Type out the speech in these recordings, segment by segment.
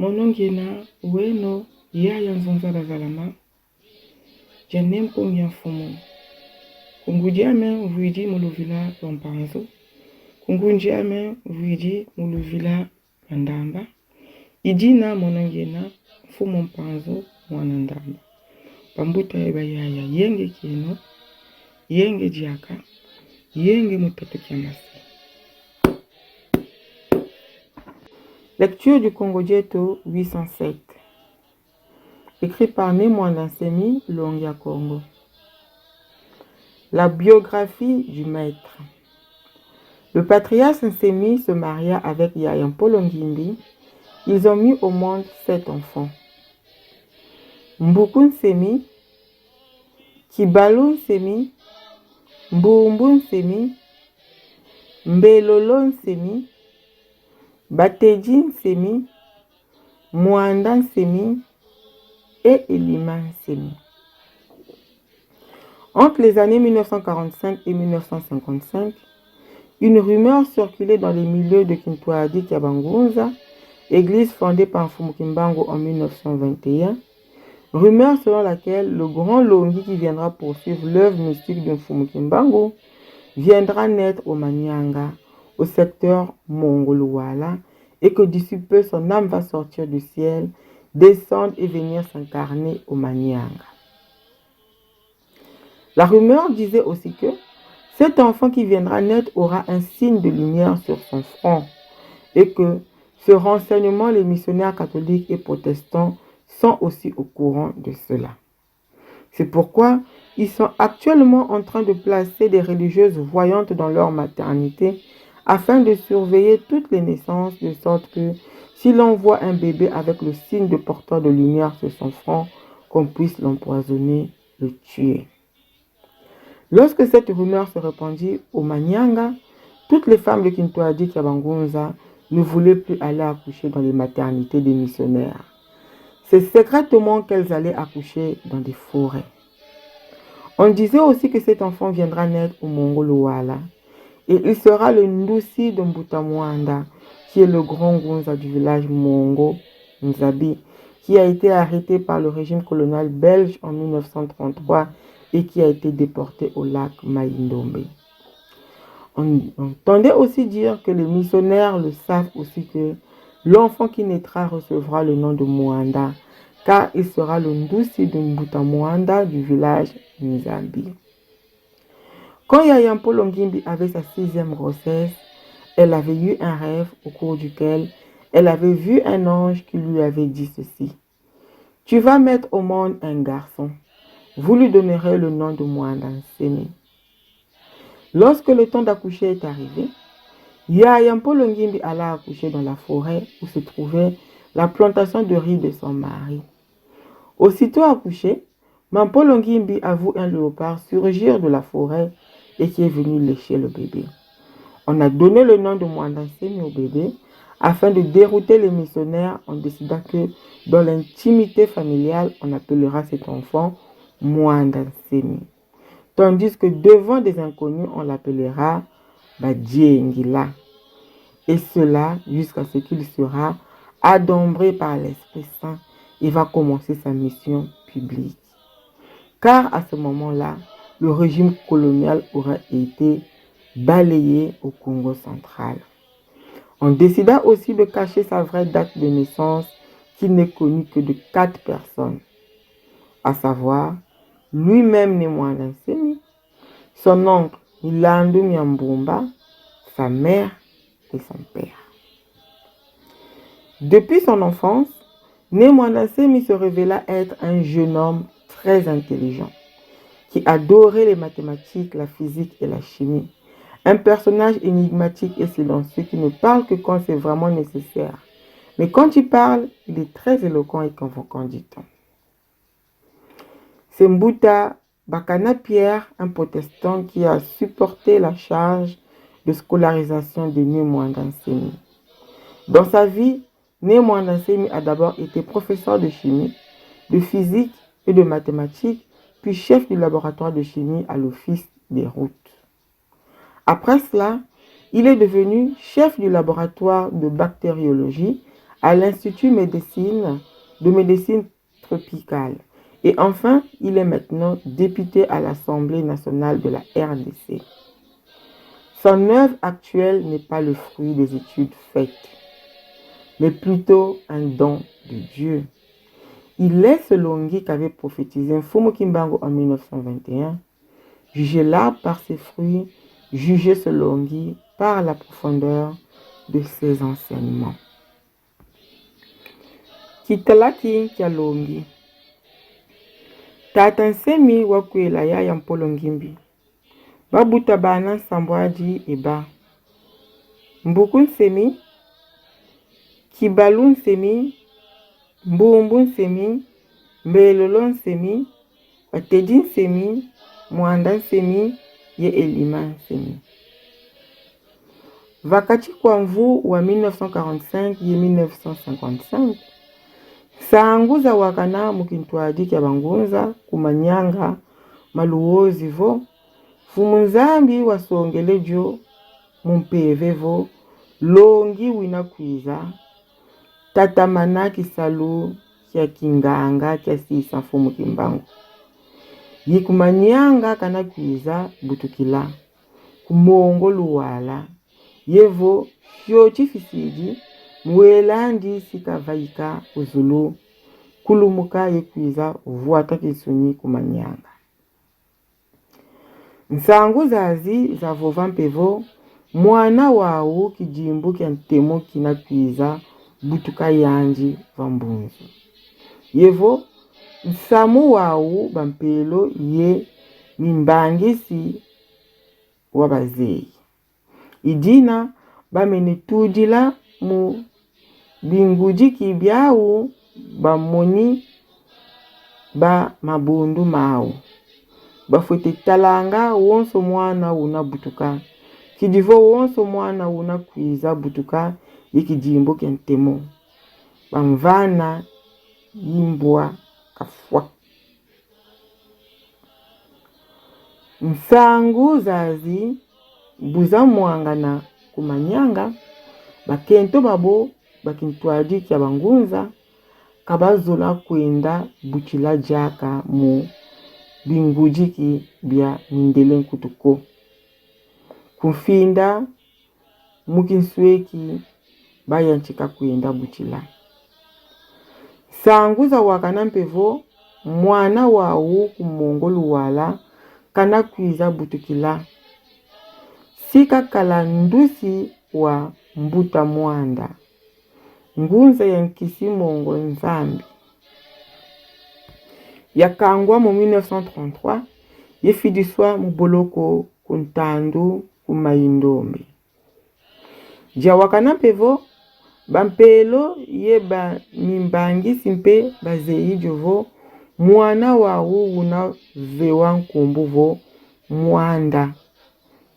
monongena weno yaya nzonzala zalama janem kongya fumu kungudiame vuidi muluvila lompanzo kungundiame vuidi muluvila mandamba idina monongena fumu mpanzo mwanandamba pambuta eba yaya yenge kino yenge diaka yenge mutato kiamasi. Lecture du Congo-Dieto 807. Écrit par Némoine Nsemi, Longia Congo. La biographie du maître. Le patriarche Nsemi se maria avec Yaya Mpolo Ngimbi. Ils ont mis au monde 7 enfants. Mbuku Nsemi, Kibalo Nsemi, Mbumbu Nsemi, Mbelolo Nsemi, Bateji Nsemi, Mwanda Nsemi et Elima Nsemi. Entre les années 1945 et 1955, une rumeur circulait dans les milieux de Kintwadi Kiabangunza, église fondée par Mfumu Kimbangu en 1921, rumeur selon laquelle le grand Longi qui viendra poursuivre l'œuvre mystique de Mfumu Kimbangu viendra naître au Manianga, au secteur Mongoluala, et que d'ici peu son âme va sortir du ciel, descendre et venir s'incarner au Manianga. La rumeur disait aussi que cet enfant qui viendra naître aura un signe de lumière sur son front, et que ce renseignement, les missionnaires catholiques et protestants sont aussi au courant de cela. C'est pourquoi ils sont actuellement en train de placer des religieuses voyantes dans leur maternité afin de surveiller toutes les naissances, de sorte que si l'on voit un bébé avec le signe de porteur de lumière sur son front, qu'on puisse l'empoisonner, le tuer. Lorsque cette rumeur se répandit au Manianga, toutes les femmes de Kintwadi Kiabangunza ne voulaient plus aller accoucher dans les maternités des missionnaires. C'est secrètement qu'elles allaient accoucher dans des forêts. On disait aussi que cet enfant viendra naître au Mongoluala. Et il sera le Ndusi de Mbutamwanda, qui est le grand Gunza du village Mongo Nzabi, qui a été arrêté par le régime colonial belge en 1933 et qui a été déporté au lac Maïndombe. On entendait aussi dire que les missionnaires le savent aussi que l'enfant qui naîtra recevra le nom de Mwanda, car il sera le Ndusi de Mbutamwanda du village Nzabi. Quand Yaya Mpolo Ngimbi avait sa 6e grossesse, elle avait eu un rêve au cours duquel elle avait vu un ange qui lui avait dit ceci. « Tu vas mettre au monde un garçon. Vous lui donnerez le nom de Mwanda Nsemi. » Lorsque le temps d'accoucher est arrivé, Yaya Mpolo Ngimbi alla accoucher dans la forêt où se trouvait la plantation de riz de son mari. Aussitôt accouché, Mpolo Ngimbi a vu un léopard surgir de la forêt et qui est venu lécher le bébé. On a donné le nom de Mwanda Nsemi au bébé afin de dérouter les missionnaires en décidant que dans l'intimité familiale, on appellera cet enfant Mwanda Nsemi. Tandis que devant des inconnus, on l'appellera Badjengila. Et cela jusqu'à ce qu'il sera adombré par l'Esprit Saint et va commencer sa mission publique. Car à ce moment-là, le régime colonial aura été balayé au Congo central. On décida aussi de cacher sa vraie date de naissance qui n'est connue que de 4 personnes, à savoir lui-même Mwanda Nsemi, son oncle Ilandu Myambumba, sa mère et son père. Depuis son enfance, Mwanda Nsemi se révéla être un jeune homme très intelligent, qui adorait les mathématiques, la physique et la chimie. Un personnage énigmatique et silencieux qui ne parle que quand c'est vraiment nécessaire. Mais quand il parle, il est très éloquent et convaincant du temps. C'est Mbuta Bakana Pierre, un protestant qui a supporté la charge de scolarisation de Mwanda Nsemi. Dans sa vie, Mwanda Nsemi a d'abord été professeur de chimie, de physique et de mathématiques, puis chef du laboratoire de chimie à l'Office des routes. Après cela, il est devenu chef du laboratoire de bactériologie à l'Institut de médecine tropicale. Et enfin, il est maintenant député à l'Assemblée nationale de la RDC. Son œuvre actuelle n'est pas le fruit des études faites, mais plutôt un don de Dieu. Il est ce Longi qu'avait prophétisé Mfumu Kimbangu en 1921. Jugez l'arbre par ses fruits, jugez ce Longi par la profondeur de ses enseignements. Kitalaki kya Longi. Tata nsemi wakwela yaya Mpolo Ngimbi. Babuta bana sambwaji eba. Mbuku nsemi, kibalu nsemi, mbumbu nsemi, mbelolo nsemi, watedi nsemi, mwanda nsemi, ye elima nsemi. Wakati kwa mvu wa 1945 ye 1955, saanguza wakana mukintwadi kya bangunza kumanyanga maluozi vo, fumunzambi wasongelejo mumpeve vo, Longi wina kwiza, tatamana kisalu kya kinganga kya sisa Mfumu Kimbangu. Yikumanyanga kana kwiza butukila, kumongo luwala, yevo shochi fisiji, mwelandi sikavaika uzulu, kulumuka yekwiza vuata kisuni kumanyanga. Nsangu zazi za vovampevo, mwana wawu kijimbu kya ntemo kina kwiza butuka yanji vambunzu. Yevo, nsamu wawu bampelo ye mimbangisi wabazei. Idina bamenitudila mu binguji kibyawu bamoni ba mabundu mawu. Bafwete talanga wonso mwana wuna butuka. Kidivo wonso mwana wuna kwiza butuka yekijimbo kentemo. Bamvana yimbwa kafwa. Nsangu zazi buza mwangana kumanyanga. Bakento babo bakintwadi kya bangunza. Kabazola kwenda buchila jaka mu bingujiki bya mindele nkutuko. Kufinda mukinsweki bayanchika kwenda buchila. Sanguza wakana mpevo mwana wawu kumongolu wala kana kwiza butukila. Sika kala ndusi wa mbuta mwanda. Ngunza yankisi mongo nzambi. Yakangwa mu 1933, yefidiswa muboloko kuntandu kumayindombe. Jawakana pevo, bampelo yeba mimbangi simpe bazei jovo, mwana wawu wuna vewa nkumbu vo mwanda.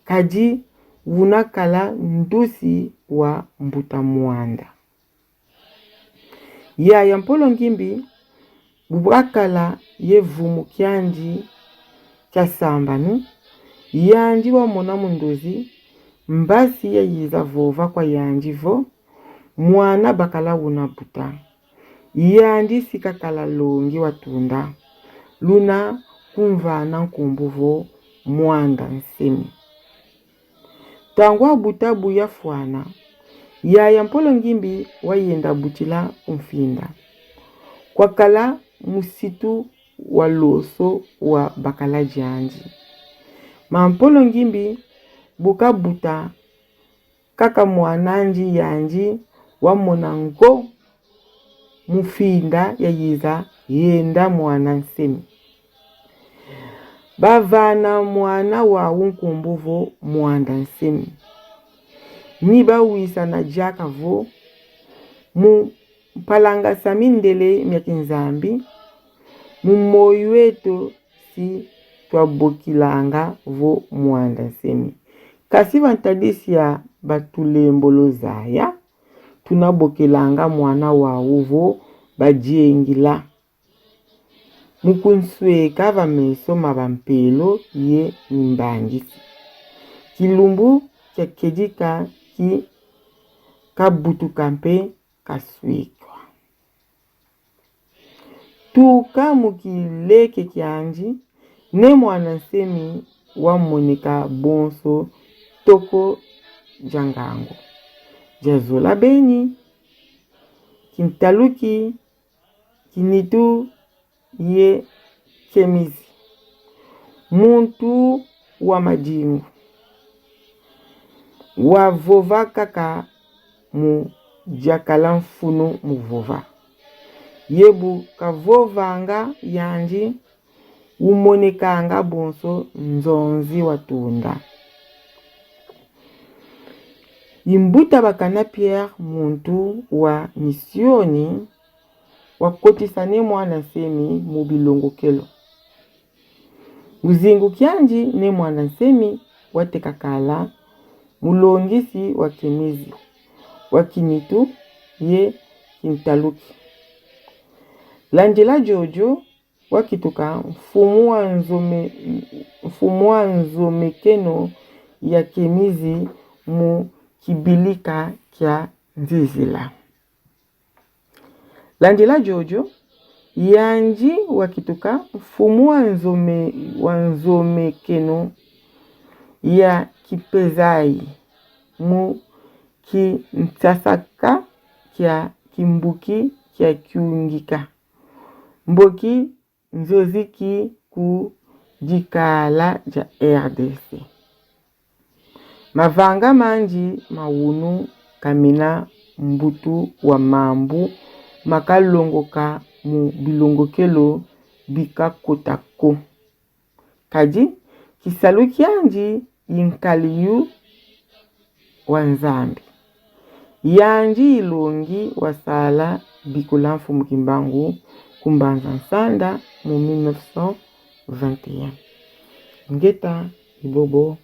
Kaji wuna kala ndusi wa mbuta mwanda. Ya Mpolo Ngimbi, bubakala yevumu kyanji kya sambanu, yanji wa mona mundozi, mbasi ya yiza vova kwa yanji vo, mwana bakala wuna buta. Yanji sikakala Longi watunda, luna kumvana nkumbu vo mwanda nsemi. Tangwa buta buya fuana, ya Mpolo Ngimbi wayenda butila umfinda. Kwa kala musitu wa loso wa bakala janji. Mpolo Ngimbi buka buta kaka mwananji yanji wa monango mufinda ya yiza yenda mwana nsemi. Bavana mwana wa unkumbuvo mwanda nsemi. Niba wisa na jaka vo mu palanga samindele myakinzambi mu moyo wetu si twabokilanga vo mwanda nsemi. Kasi vantadisi ya batulembolo zaya tunabokelanga mwana wa uvo bajengila. Mukunsweka vameso mabampelo ye mimbangisi. Kilumbu kya kedika ki kabutu kampe kaswikwa. Tuka mukileke kianji ne mwana nsemi wa moneka bonso toko jangango. Jazola beni kintaluki kinitu ye kemizi. Muntu wa majingu wa vova kaka mu jakala mfunu mu vova. Yebu ka vovanga yanji umonekanga bonso nzonzi watunda. Imbuta bakana Pierre muntu wa misioni wakotisane mwana nsemi mu bilongokelo. Uzingu kianji ne mwana nsemi watekakala mulongisi wa kemizi wakinitu ye kintaluki. Landela Jojo wakituka mfumu wa nzomekeno ya kemizi mu kibilika kya nzizila. Landela Jojo yanji wakituka mfumu wa nzomekeno ya kipezai mu ki ntasaka kya kimbuki kya kiungika. Mboki nzoziki ku jikala ja RDC. Mavanga manji mawunu kamina mbutu wa mambu makalongoka mu bilongokelo bika kotako. Kaji kisalu kianji yinkaliyu wa nzambi. Yanji ilongi wasala bikulamfu mkimbangu kumbanza nsanda mu 1921. Ngeta ibobo.